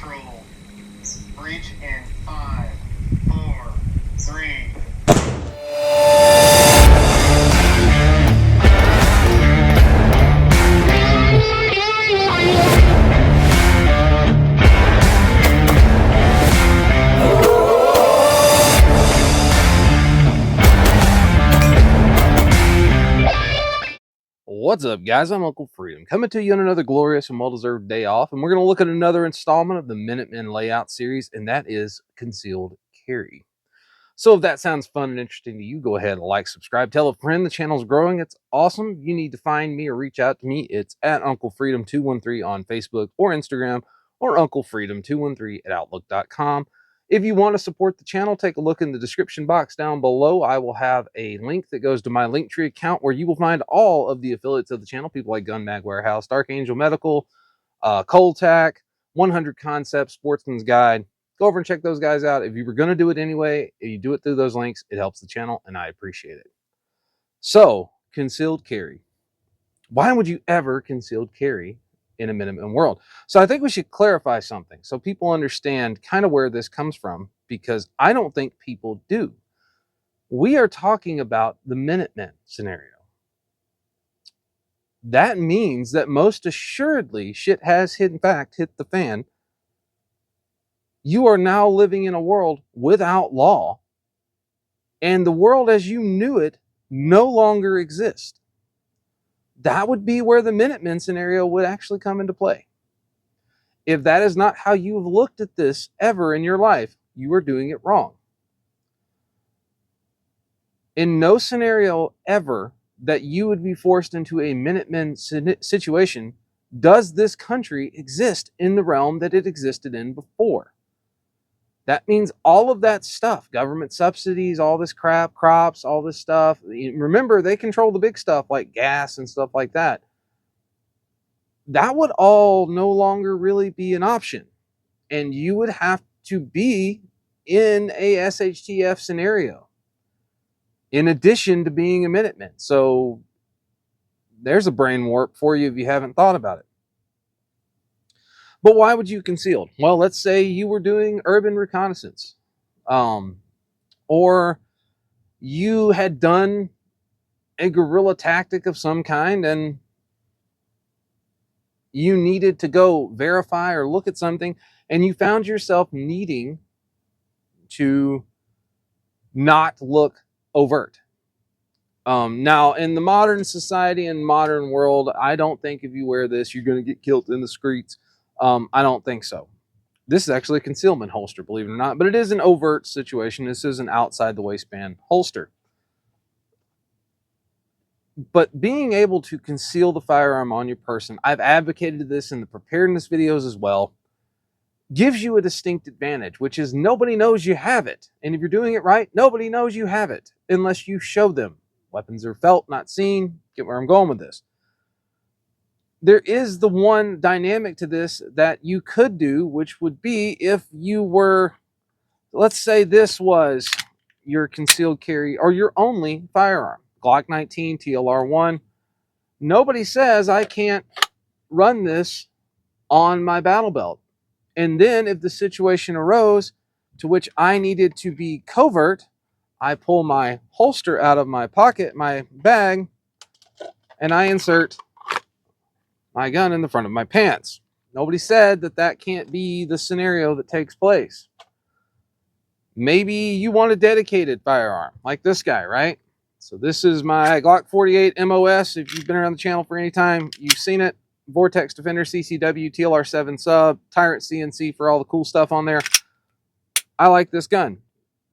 control. Breach in 5, 4, 3. What's up, guys? I'm Uncle Freedom, coming to you on another glorious and well-deserved day off, and we're going to look at another installment of the Minutemen Layout series, and that is Concealed Carry. So if that sounds fun and interesting to you, go ahead and like, subscribe, tell a friend. The channel's growing. It's awesome. You need to find me or reach out to me. It's at Uncle Freedom 213 on Facebook or Instagram, or Uncle Freedom 213 at Outlook.com. If you want to support the channel, take a look in the description box down below. I will have a link that goes to my Linktree account where you will find all of the affiliates of the channel, people like Gun Mag Warehouse, Dark Angel Medical, Coltac, 100 Concepts, Sportsman's Guide. Go over and check those guys out. If you were going to do it anyway, if you do it through those links, it helps the channel, and I appreciate it. So, concealed carry. Why would you ever concealed carry in a Minutemen world? So I think we should clarify something so people understand kind of where this comes from, because I don't think people do. We are talking about the Minutemen scenario. That means that most assuredly shit has in fact hit the fan. You are now living in a world without law, and the world as you knew it no longer exists. That would be where the Minutemen scenario would actually come into play. If that is not how you've looked at this ever in your life, you are doing it wrong. In no scenario ever that you would be forced into a Minutemen situation does this country exist in the realm that it existed in before. That means all of that stuff, government subsidies, all this crap, crops, all this stuff. Remember, they control the big stuff like gas and stuff like that. That would all no longer really be an option. And you would have to be in a SHTF scenario in addition to being a Minuteman. So there's a brain warp for you if you haven't thought about it. But why would you conceal? Well, let's say you were doing urban reconnaissance, or you had done a guerrilla tactic of some kind and you needed to go verify or look at something, and you found yourself needing to not look overt. Now, in the modern society and modern world, I don't think if you wear this, you're going to get killed in the streets. I don't think so. This is actually a concealment holster, believe it or not, but it is an overt situation. This is an outside the waistband holster. But being able to conceal the firearm on your person, I've advocated this in the preparedness videos as well, gives you a distinct advantage, which is nobody knows you have it. And if you're doing it right, nobody knows you have it unless you show them. Weapons are felt, not seen. Get where I'm going with this. There is the one dynamic to this that you could do, which would be if you were, let's say this was your concealed carry or your only firearm, Glock 19, TLR1. Nobody says I can't run this on my battle belt. And then if the situation arose to which I needed to be covert, I pull my holster out of my pocket, my bag, and I insert my gun in the front of my pants. Nobody said that that can't be the scenario that takes place. Maybe you want a dedicated firearm like this guy, right? So this is my Glock 48 MOS. If you've been around the channel for any time, you've seen it. Vortex Defender, CCW, TLR7 sub, Tyrant CNC for all the cool stuff on there. I like this gun.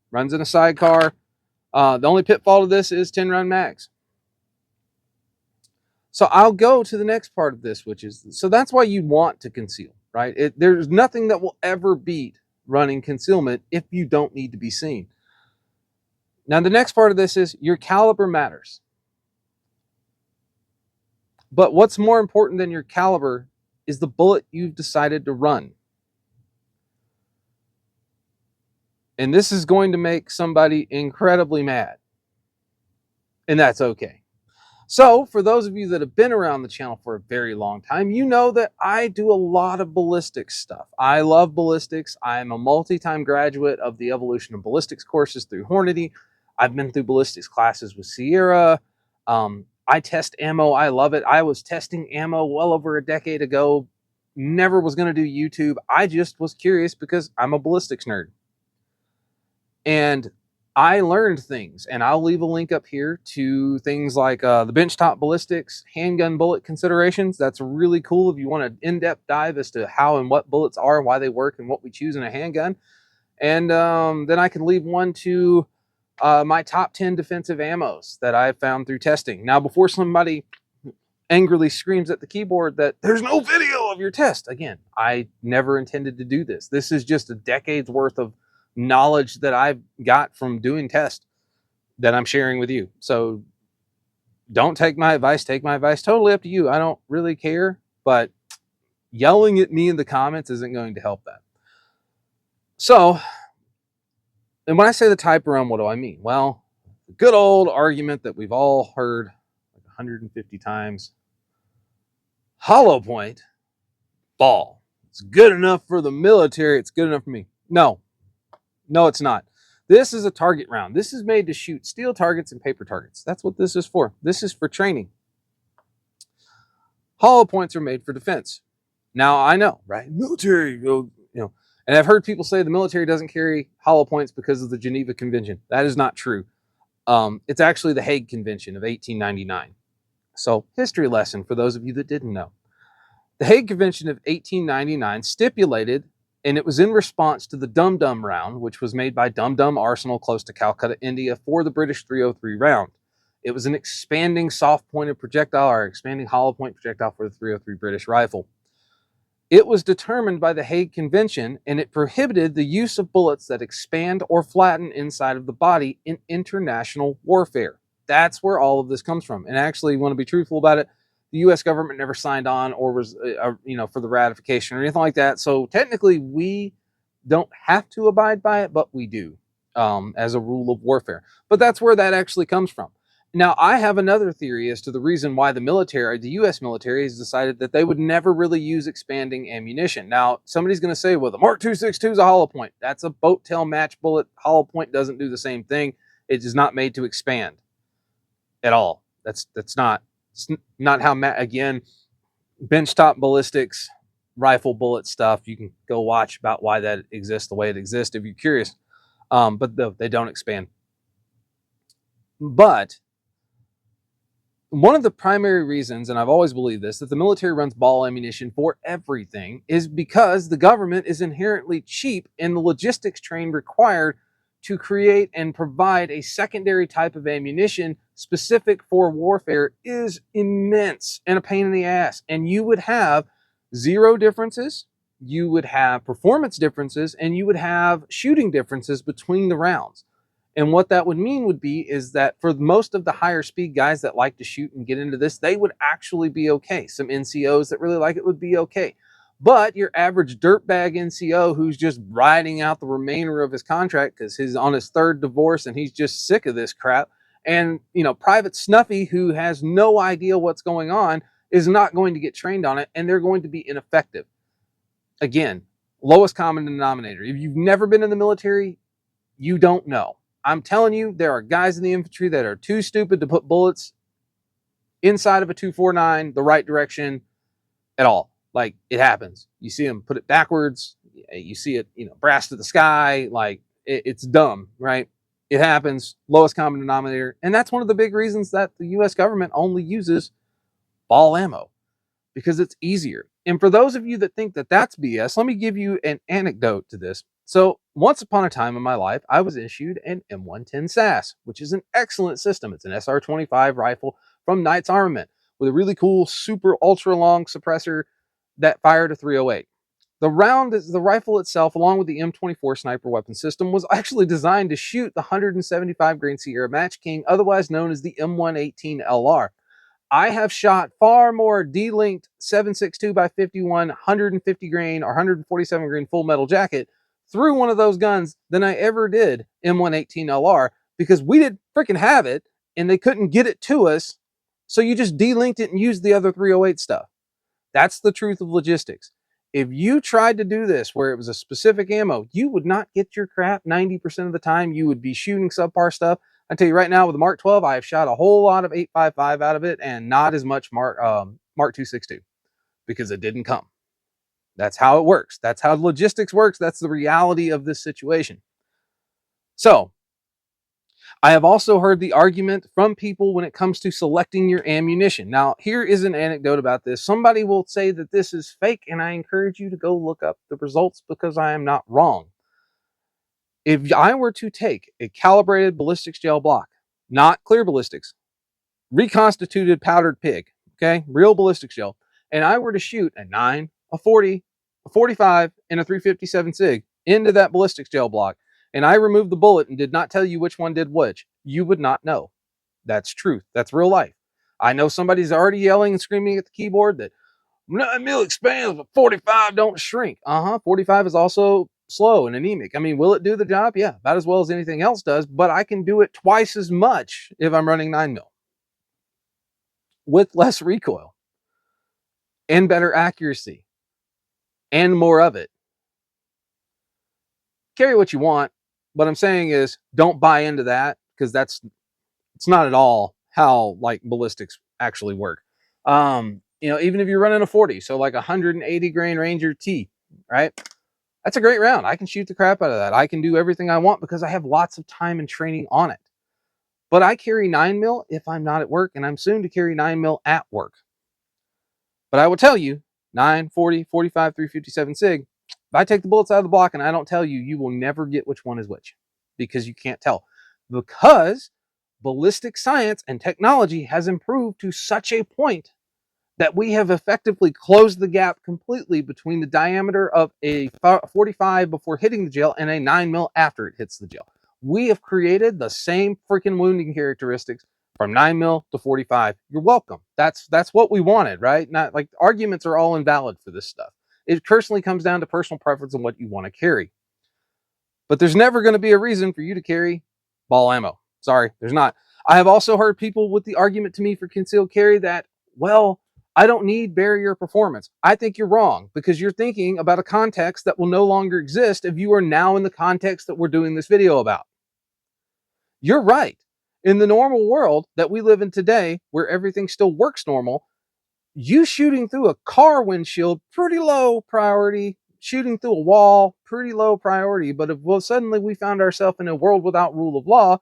Runs in a sidecar. The only pitfall of this is 10-round mags. So I'll go to the next part of this, which is, so that's why you want to conceal, right? There's nothing that will ever beat running concealment if you don't need to be seen. Now, the next part of this is your caliber matters. But what's more important than your caliber is the bullet you've decided to run. And this is going to make somebody incredibly mad. And that's okay. So, for those of you that have been around the channel for a very long time, you know that I do a lot of ballistics stuff. I love ballistics. I'm a multi-time graduate of the Evolution of Ballistics courses through Hornady. I've been through ballistics classes with Sierra. I test ammo. I love it. I was testing ammo well over a decade ago. Never was going to do YouTube. I just was curious because I'm a ballistics nerd. And I learned things, and I'll leave a link up here to things like the benchtop ballistics, handgun bullet considerations. That's really cool if you want an in-depth dive as to how and what bullets are, why they work, and what we choose in a handgun. And then I can leave one to my top 10 defensive ammos that I've found through testing. Now, before somebody angrily screams at the keyboard that there's no video of your test, again, I never intended to do this. This is just a decade's worth of knowledge that I've got from doing tests that I'm sharing with you. So don't take my advice. Take my advice. Totally up to you. I don't really care, but yelling at me in the comments isn't going to help that. So, and when I say the type around, what do I mean? Well, the good old argument that we've all heard like 150 times. Hollow point ball. It's good enough for the military. It's good enough for me. No, it's not. This is a target round. This is made to shoot steel targets and paper targets. That's what this is for. This is for training. Hollow points are made for defense. Now, I know, right? Military, and I've heard people say the military doesn't carry hollow points because of the Geneva Convention. That is not true. It's actually the Hague Convention of 1899. So, history lesson for those of you that didn't know. The Hague Convention of 1899 stipulated, and it was in response to the Dum Dum round, which was made by Dum Dum Arsenal close to Calcutta, India, for the British 303 round. It was an expanding soft-pointed projectile, or expanding hollow-point projectile for the 303 British rifle. It was determined by the Hague Convention, and it prohibited the use of bullets that expand or flatten inside of the body in international warfare. That's where all of this comes from. And actually, you want to be truthful about it, the U.S. government never signed on or was, for the ratification or anything like that. So technically, we don't have to abide by it, but we do as a rule of warfare. But that's where that actually comes from. Now, I have another theory as to the reason why the military, the U.S. military, has decided that they would never really use expanding ammunition. Now, somebody's going to say, well, the Mark 262 is a hollow point. That's a boat tail match bullet. Hollow point doesn't do the same thing. It is not made to expand at all. That's not how, again, benchtop ballistics, rifle bullet stuff. You can go watch about why that exists the way it exists if you're curious. But they don't expand. But one of the primary reasons, and I've always believed this, that the military runs ball ammunition for everything is because the government is inherently cheap and the logistics train required to create and provide a secondary type of ammunition specific for warfare is immense and a pain in the ass. And you would have zero differences, you would have performance differences, and you would have shooting differences between the rounds. And what that would mean would be is that for most of the higher speed guys that like to shoot and get into this, they would actually be okay. Some NCOs that really like it would be okay. But your average dirtbag NCO who's just riding out the remainder of his contract because he's on his third divorce and he's just sick of this crap, and Private Snuffy who has no idea what's going on is not going to get trained on it, and they're going to be ineffective. Again, lowest common denominator. If you've never been in the military, you don't know. I'm telling you, there are guys in the infantry that are too stupid to put bullets inside of a 249 the right direction at all. Like, it happens. You see them put it backwards. You see it, brass to the sky. Like, it's dumb, right? It happens. Lowest common denominator. And that's one of the big reasons that the U.S. government only uses ball ammo, because it's easier. And for those of you that think that that's BS, let me give you an anecdote to this. So once upon a time in my life, I was issued an M110 SAS, which is an excellent system. It's an SR-25 rifle from Knight's Armament with a really cool, super ultra long suppressor that fired a 308. The rifle itself, along with the M24 sniper weapon system, was actually designed to shoot the 175 grain Sierra Match King, otherwise known as the M118 LR. I have shot far more D-linked 7.62 by 51 150 grain or 147 grain full metal jacket through one of those guns than I ever did M118 LR, because we didn't freaking have it and they couldn't get it to us So you just delinked it and used the other 308 stuff. That's the truth of logistics. If you tried to do this where it was a specific ammo, you would not get your crap 90% of the time. You would be shooting subpar stuff. I tell you right now, with the Mark 12, I have shot a whole lot of 855 out of it and not as much Mark 262 because it didn't come. That's how it works. That's how logistics works. That's the reality of this situation. So I have also heard the argument from people when it comes to selecting your ammunition. Now, here is an anecdote about this. Somebody will say that this is fake, and I encourage you to go look up the results because I am not wrong. If I were to take a calibrated ballistics gel block, not clear ballistics, reconstituted powdered pig, okay, real ballistics gel, and I were to shoot a 9, a 40, a 45, and a 357 SIG into that ballistics gel block, and I removed the bullet and did not tell you which one did which, you would not know. That's truth. That's real life. I know somebody's already yelling and screaming at the keyboard that 9mm expands, but 45 don't shrink. 45 is also slow and anemic. I mean, will it do the job? Yeah, about as well as anything else does, but I can do it twice as much if I'm running 9mm with less recoil and better accuracy and more of it. Carry what you want. What I'm saying is don't buy into that because it's not at all how like ballistics actually work. Even if you're running a 40, so like 180 grain Ranger T, right? That's a great round. I can shoot the crap out of that. I can do everything I want because I have lots of time and training on it. But I carry 9mm if I'm not at work, and I'm soon to carry 9mm at work. But I will tell you, 9, 40, 45, 357 SIG, if I take the bullets out of the block and I don't tell you, you will never get which one is which because you can't tell. Because ballistic science and technology has improved to such a point that we have effectively closed the gap completely between the diameter of a 45 before hitting the gel and a 9mm after it hits the gel. We have created the same freaking wounding characteristics from 9mm to 45. You're welcome. That's what we wanted, right? Not like arguments are all invalid for this stuff. It personally comes down to personal preference and what you want to carry. But there's never going to be a reason for you to carry ball ammo. Sorry, there's not. I have also heard people with the argument to me for concealed carry that, well, I don't need barrier performance. I think you're wrong because you're thinking about a context that will no longer exist if you are now in the context that we're doing this video about. You're right. In the normal world that we live in today, where everything still works normal, you shooting through a car windshield, pretty low priority. Shooting through a wall, pretty low priority. But if suddenly we found ourselves in a world without rule of law,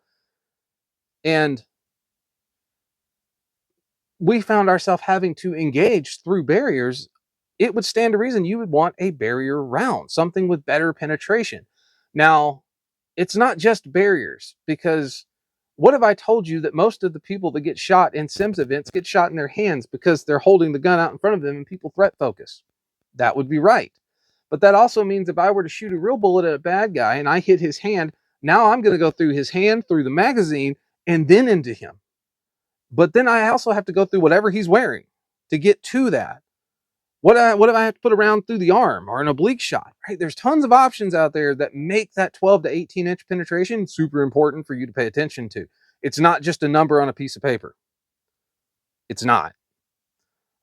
and we found ourselves having to engage through barriers, it would stand to reason you would want a barrier round, something with better penetration. Now, it's not just barriers, because what if I told you that most of the people that get shot in Sims events get shot in their hands because they're holding the gun out in front of them and people threat focus? That would be right. But that also means if I were to shoot a real bullet at a bad guy and I hit his hand, now I'm going to go through his hand, through the magazine, and then into him. But then I also have to go through whatever he's wearing to get to that. What if I have to put a round through the arm or an oblique shot? Right? There's tons of options out there that make that 12 to 18 inch penetration super important for you to pay attention to. It's not just a number on a piece of paper. It's not.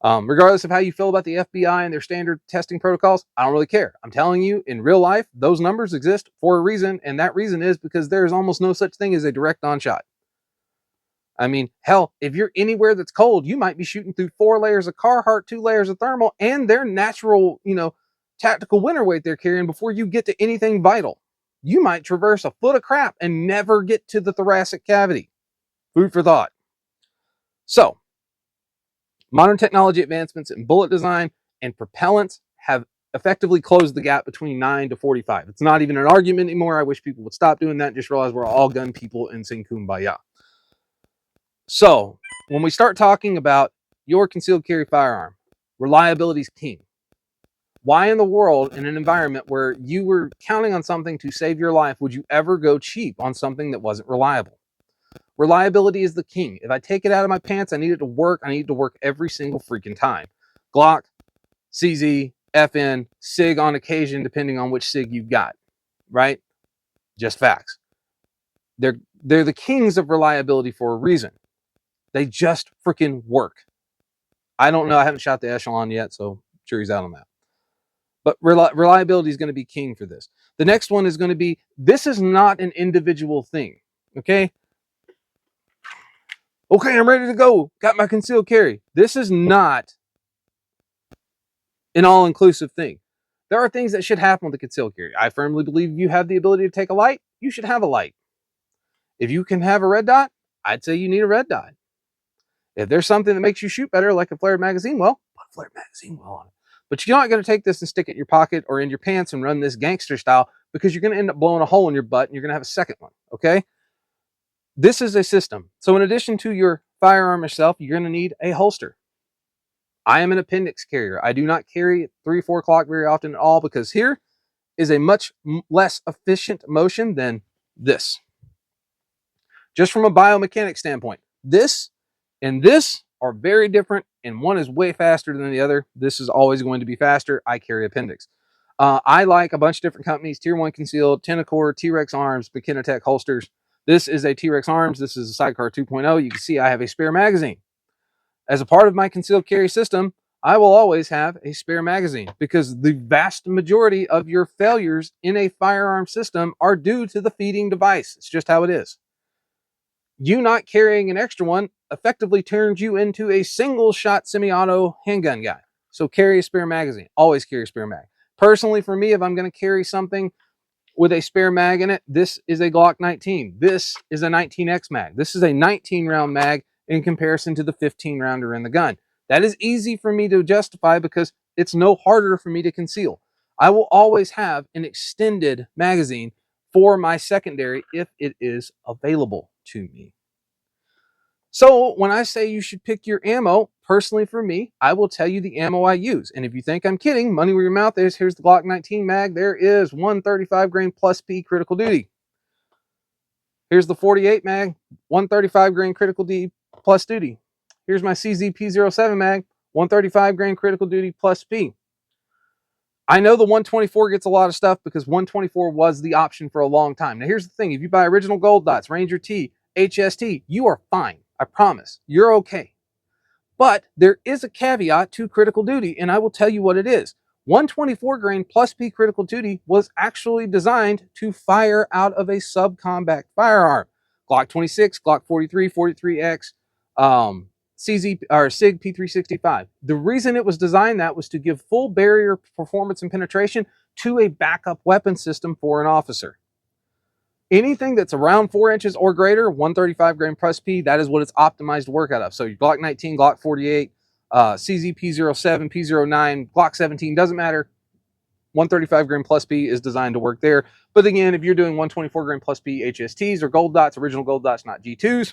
Regardless of how you feel about the FBI and their standard testing protocols, I don't really care. I'm telling you, in real life, those numbers exist for a reason, and that reason is because there is almost no such thing as a direct on shot. I mean, hell, if you're anywhere that's cold, you might be shooting through 4 layers of Carhartt, 2 layers of thermal, and their natural, tactical winter weight they're carrying before you get to anything vital. You might traverse a foot of crap and never get to the thoracic cavity. Food for thought. So, modern technology advancements in bullet design and propellants have effectively closed the gap between 9 to 45. It's not even an argument anymore. I wish people would stop doing that and just realize we're all gun people and sing kumbaya. So, when we start talking about your concealed carry firearm, reliability is king. Why in the world, in an environment where you were counting on something to save your life, would you ever go cheap on something that wasn't reliable? Reliability is the king. If I take it out of my pants, I need it to work. I need it to work every single freaking time. Glock, CZ, FN, SIG on occasion, depending on which SIG you've got, right? Just facts. They're the kings of reliability for a reason. They just freaking work. I don't know. I haven't shot the Echelon yet, so jury's out on that. But reliability is going to be king for this. The next one is going to be, this is not an individual thing. Okay? Okay, I'm ready to go. Got my concealed carry. This is not an all-inclusive thing. There are things that should happen with the concealed carry. I firmly believe if you have the ability to take a light, you should have a light. If you can have a red dot, I'd say you need a red dot. If there's something that makes you shoot better, like a flared magazine well, put a flared magazine well on it. But you're not going to take this and stick it in your pocket or in your pants and run this gangster style, because you're going to end up blowing a hole in your butt and you're going to have a second one, okay? This is a system. So in addition to your firearm itself, you're going to need a holster. I am an appendix carrier. I do not carry 3-4 o'clock very often at all, because here is a much less efficient motion than this. Just from a biomechanics standpoint, this and this are very different, and one is way faster than the other. This is always going to be faster. I carry appendix. I like a bunch of different companies: Tier 1 Concealed, Tenacor, T-Rex Arms, Bekinetech holsters. This is a T-Rex Arms. This is a Sidecar 2.0. You can see I have a spare magazine. As a part of my concealed carry system, I will always have a spare magazine, because the vast majority of your failures in a firearm system are due to the feeding device. It's just how it is. You not carrying an extra one effectively turns you into a single shot semi-auto handgun guy. So carry a spare magazine. Always carry a spare mag. Personally, for me, if I'm going to carry something with a spare mag in it, this is a Glock 19. This is a 19X mag. This is a 19 round mag in comparison to the 15 rounder in the gun. That is easy for me to justify, because it's no harder for me to conceal. I will always have an extended magazine for my secondary if it is available to me. So when I say you should pick your ammo, personally for me, I will tell you the ammo I use. And if you think I'm kidding, money where your mouth is, here's the Glock 19 mag. There is 135 grain plus P critical duty. Here's the 48 mag, 135 grain critical D plus duty. Here's my CZP07 mag, 135 grain critical duty plus P. I know the 124 gets a lot of stuff, because 124 was the option for a long time. Now here's the thing: if you buy original gold dots, Ranger T, HST, you are fine. I promise. You're okay. But there is a caveat to critical duty, and I will tell you what it is. 124 grain plus P critical duty was actually designed to fire out of a subcombat firearm. Glock 26, Glock 43, 43X, CZ or SIG P365. The reason it was designed that was to give full barrier performance and penetration to a backup weapon system for an officer. Anything that's around 4 inches or greater, 135 grain plus P, that is what it's optimized to work out of. So your Glock 19, Glock 48, CZ P07, P09, Glock 17, doesn't matter. 135 grain plus P is designed to work there. But again, if you're doing 124 grain plus P HSTs or gold dots, original gold dots, not G2s,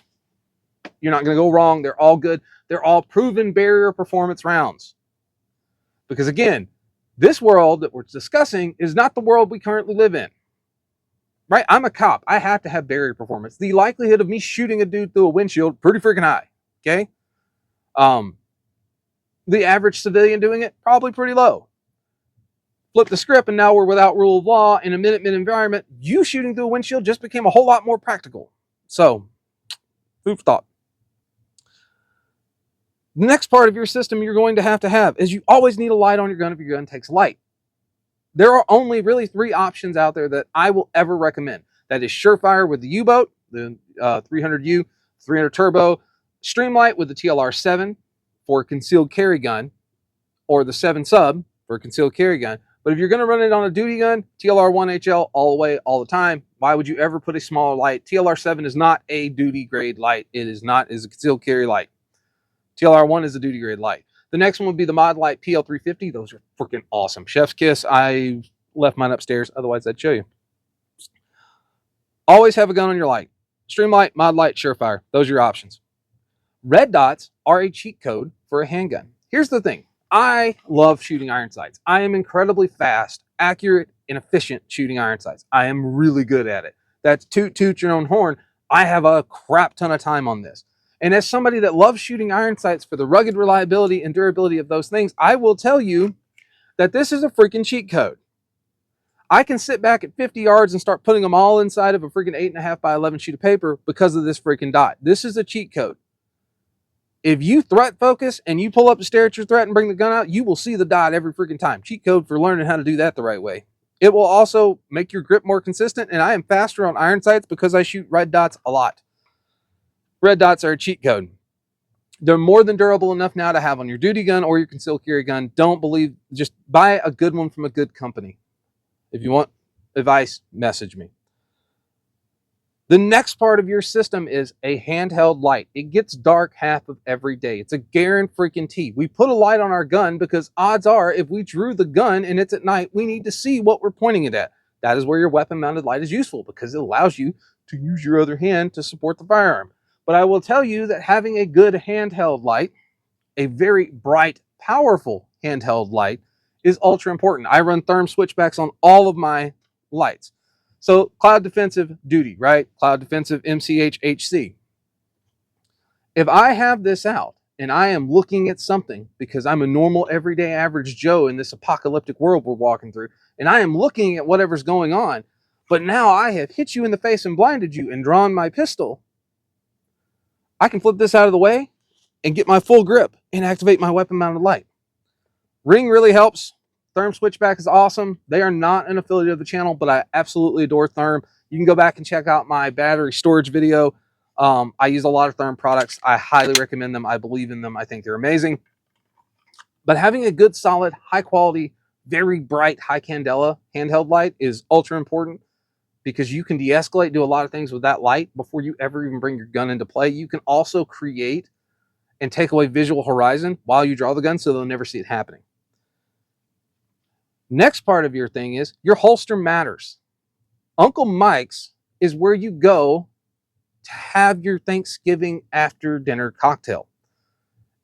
you're not going to go wrong. They're all good. They're all proven barrier performance rounds. Because again, this world that we're discussing is not the world we currently live in. Right? I'm a cop. I have to have barrier performance. The likelihood of me shooting a dude through a windshield, pretty freaking high. Okay? The average civilian doing it, probably pretty low. Flip the script, and now we're without rule of law in a Minutemen environment. You shooting through a windshield just became a whole lot more practical. So, food for thought. The next part of your system you're going to have is you always need a light on your gun if your gun takes light. There are only really 3 options out there that I will ever recommend. That is Surefire with the U-boat, the 300U, 300 Turbo, Streamlight with the TLR7 for a concealed carry gun, or the 7 Sub for a concealed carry gun. But if you're going to run it on a duty gun, TLR1 HL all the way, all the time. Why would you ever put a smaller light? TLR7 is not a duty grade light. It is not, is a concealed carry light. TLR1 is a duty grade light. The next one would be the Mod Light PL350. Those are freaking awesome. Chef's kiss. I left mine upstairs. Otherwise, I'd show you. Always have a gun on your light. Streamlight, Mod Light, Surefire. Those are your options. Red dots are a cheat code for a handgun. Here's the thing. I love shooting iron sights. I am incredibly fast, accurate, and efficient shooting iron sights. I am really good at it. That's toot your own horn. I have a crap ton of time on this. And as somebody that loves shooting iron sights for the rugged reliability and durability of those things, I will tell you that this is a freaking cheat code. I can sit back at 50 yards and start putting them all inside of a freaking 8.5 by 11 sheet of paper because of this freaking dot. This is a cheat code. If you threat focus and you pull up to stare at your threat and bring the gun out, you will see the dot every freaking time. Cheat code for learning how to do that the right way. It will also make your grip more consistent, and I am faster on iron sights because I shoot red dots a lot. Red dots are a cheat code. They're more than durable enough now to have on your duty gun or your concealed carry gun. Don't believe, just buy a good one from a good company. If you want advice, message me. The next part of your system is a handheld light. It gets dark half of every day. It's a guarantee. We put a light on our gun because odds are if we drew the gun and it's at night, we need to see what we're pointing it at. That is where your weapon mounted light is useful because it allows you to use your other hand to support the firearm. But I will tell you that having a good handheld light, a very bright, powerful handheld light, is ultra important. I run therm switchbacks on all of my lights. So cloud defensive duty, right? Cloud defensive MCH HC. If I have this out and I am looking at something because I'm a normal everyday average Joe in this apocalyptic world we're walking through, and I am looking at whatever's going on, but now I have hit you in the face and blinded you and drawn my pistol, I can flip this out of the way and get my full grip and activate my weapon mounted light. Ring really helps. Therm switchback is awesome. They are not an affiliate of the channel, but I absolutely adore Therm. You can go back and check out my battery storage video. I use a lot of Therm products. I highly recommend them. I believe in them. I think they're amazing. But having a good, solid, high quality, very bright, high candela handheld light is ultra important because you can de-escalate, do a lot of things with that light before you ever even bring your gun into play. You can also create and take away visual horizon while you draw the gun so they'll never see it happening. Next part of your thing is your holster matters. Uncle Mike's is where you go to have your Thanksgiving after dinner cocktail.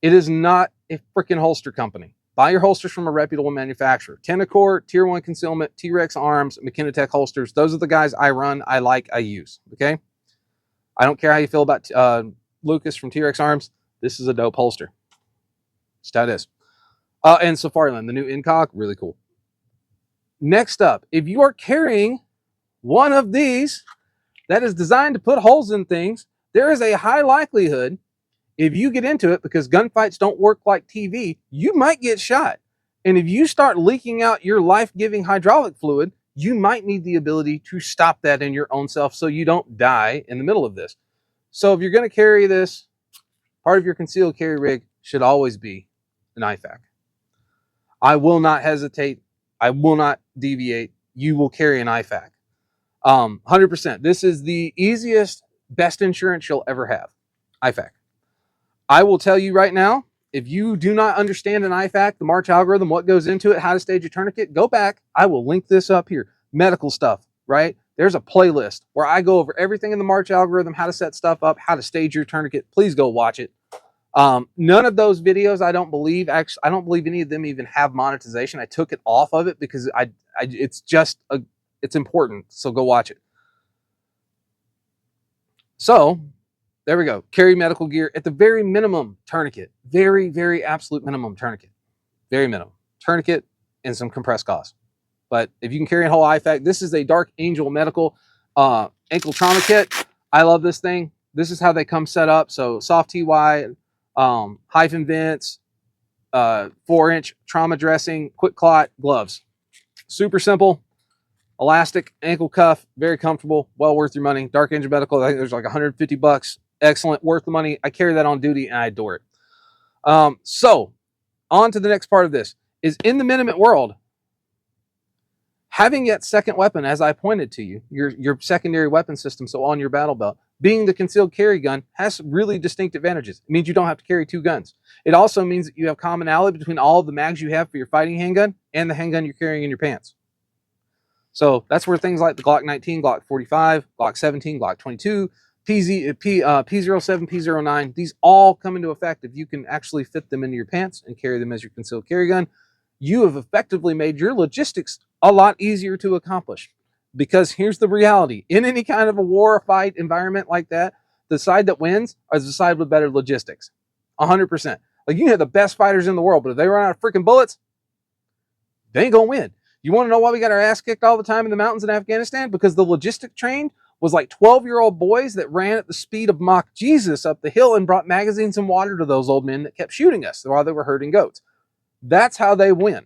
It is not a freaking holster company. Buy your holsters from a reputable manufacturer. Tenacor, Tier 1 Concealment, T-Rex Arms, McKenna Tech holsters. Those are the guys I run, I like, I use. Okay? I don't care how you feel about Lucas from T-Rex Arms. This is a dope holster. Just how it is. And Safariland, the new Incog, really cool. Next up, if you are carrying one of these that is designed to put holes in things, there is a high likelihood if you get into it, because gunfights don't work like TV, you might get shot. And if you start leaking out your life-giving hydraulic fluid, you might need the ability to stop that in your own self so you don't die in the middle of this. So if you're going to carry this, part of your concealed carry rig should always be an IFAK. I will not hesitate. I will not deviate. You will carry an IFAK. 100%. This is the easiest, best insurance you'll ever have. IFAK. I will tell you right now, if you do not understand an IFAK, the March algorithm, what goes into it, how to stage a tourniquet, go back. I will link this up here. Medical stuff, right? There's a playlist where I go over everything in the March algorithm, how to set stuff up, how to stage your tourniquet. Please go watch it. None of those videos, I don't believe any of them even have monetization. I took it off of it because it's important. So go watch it. So there we go. Carry medical gear at the very minimum tourniquet. Very, very absolute minimum tourniquet. Very minimum. Tourniquet and some compressed gauze. But if you can carry a whole IFAK, this is a Dark Angel medical ankle trauma kit. I love this thing. This is how they come set up. So soft TY, hyphen vents, 4-inch trauma dressing, quick clot, gloves. Super simple. Elastic ankle cuff, very comfortable, well worth your money. Dark Angel Medical, I think there's like 150 bucks. Excellent, worth the money. I carry that on duty and I adore it. So on to the next part of this is in the Minutemen world, having that second weapon, as I pointed to you, your secondary weapon system, so on your battle belt, being the concealed carry gun has really distinct advantages. It means you don't have to carry two guns. It also means that you have commonality between all of the mags you have for your fighting handgun and the handgun you're carrying in your pants. So that's where things like the Glock 19, Glock 45, Glock 17, Glock 22, P07, P09, these all come into effect if you can actually fit them into your pants and carry them as your concealed carry gun. You have effectively made your logistics a lot easier to accomplish. Because here's the reality. In any kind of a war or fight environment like that, the side that wins is the side with better logistics. 100%. Like, you can have the best fighters in the world, but if they run out of freaking bullets, they ain't going to win. You want to know why we got our ass kicked all the time in the mountains in Afghanistan? Because the logistic train was like 12-year-old boys that ran at the speed of Mach Jesus up the hill and brought magazines and water to those old men that kept shooting us while they were herding goats. That's how they win.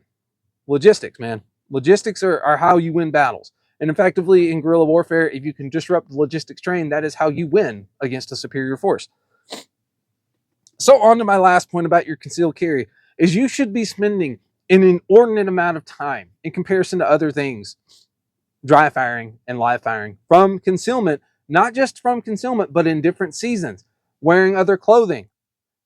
Logistics, man. Logistics are how you win battles. And effectively in guerrilla warfare, if you can disrupt the logistics train, that is how you win against a superior force. So on to my last point about your concealed carry is you should be spending an inordinate amount of time in comparison to other things, dry firing and live firing, from concealment, not just from concealment, but in different seasons, wearing other clothing,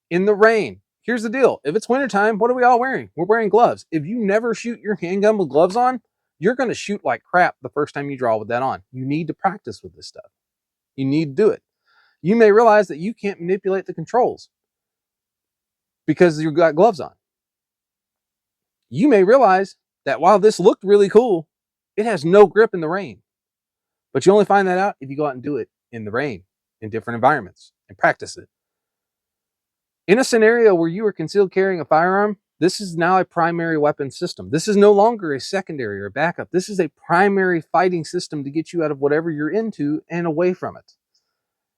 in the rain. Here's the deal. If it's wintertime, what are we all wearing? We're wearing gloves. If you never shoot your handgun with gloves on, you're going to shoot like crap the first time you draw with that on. You need to practice with this stuff. You need to do it. You may realize that you can't manipulate the controls because you've got gloves on. You may realize that while this looked really cool, it has no grip in the rain. But you only find that out if you go out and do it in the rain, in different environments, and practice it. In a scenario where you are concealed carrying a firearm, this is now a primary weapon system. This is no longer a secondary or backup. This is a primary fighting system to get you out of whatever you're into and away from it.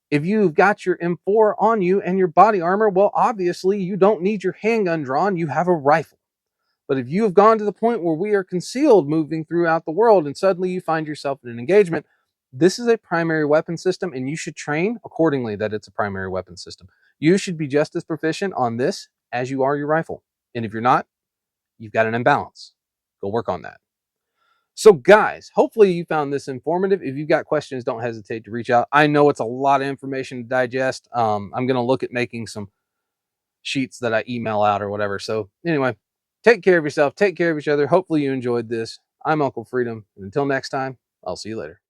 If you've got your M4 on you and your body armor, well, obviously you don't need your handgun drawn. You have a rifle. But if you have gone to the point where we are concealed moving throughout the world and suddenly you find yourself in an engagement, this is a primary weapon system and you should train accordingly that it's a primary weapon system. You should be just as proficient on this as you are your rifle. And if you're not, you've got an imbalance. Go work on that. So guys, hopefully you found this informative. If you've got questions, don't hesitate to reach out. I know it's a lot of information to digest. I'm going to look at making some sheets that I email out or whatever. So anyway, take care of yourself. Take care of each other. Hopefully you enjoyed this. I'm Uncle Freedom. And until next time, I'll see you later.